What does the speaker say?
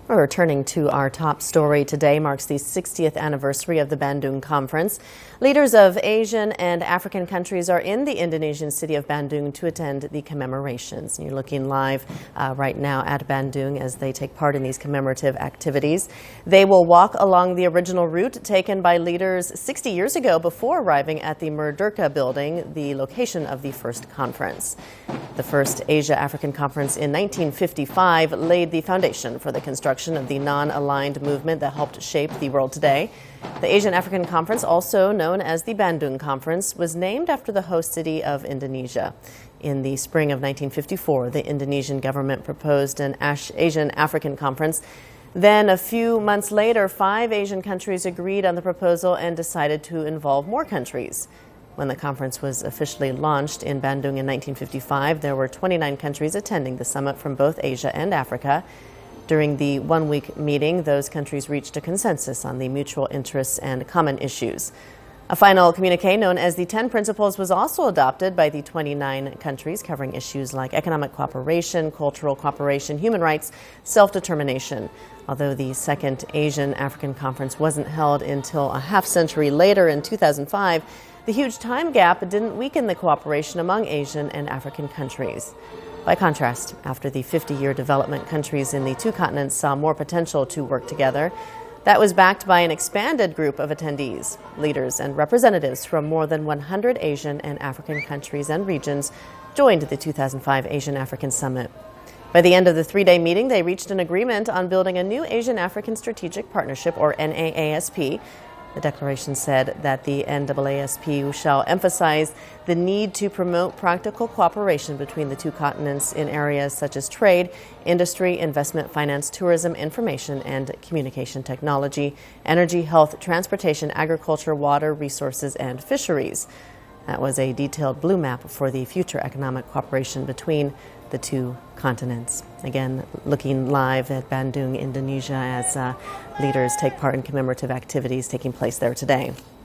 We're returning to our top story. Today marks the 60th anniversary of the Bandung Conference. Leaders of Asian and African countries are in the Indonesian city of Bandung to attend the commemorations. You're looking live right now at Bandung as they take part in these commemorative activities. They will walk along the original route taken by leaders 60 years ago before arriving at the Merdeka building, the location of the first conference. The first Asia-African conference in 1955 laid the foundation for the construction of the non-aligned movement that helped shape the world today. The Asian African Conference, also known as the Bandung Conference, was named after the host city of Indonesia. In the spring of 1954, the Indonesian government proposed an Asian African Conference. Then, a few months later, 5 Asian countries agreed on the proposal and decided to involve more countries. When the conference was officially launched in Bandung in 1955, there were 29 countries attending the summit from both Asia and Africa. During the one-week meeting, those countries reached a consensus on the mutual interests and common issues. A final communiqué known as the 10 Principles was also adopted by the 29 countries, covering issues like economic cooperation, cultural cooperation, human rights, self-determination. Although the second Asian African Conference wasn't held until a half-century later in 2005, the huge time gap didn't weaken the cooperation among Asian and African countries. By contrast, after the 50-year development, countries in the two continents saw more potential to work together. That was backed by an expanded group of attendees. Leaders and representatives from more than 100 Asian and African countries and regions joined the 2005 Asian African Summit. By the end of the 3-day meeting, they reached an agreement on building a new Asian African Strategic Partnership, or NAASP. The declaration said that the NAASP shall emphasize the need to promote practical cooperation between the two continents in areas such as trade, industry, investment, finance, tourism, information and communication technology, energy, health, transportation, agriculture, water, resources, and fisheries. That was a detailed blue map for the future economic cooperation between the two continents. Again, looking live at Bandung, Indonesia, as leaders take part in commemorative activities taking place there today.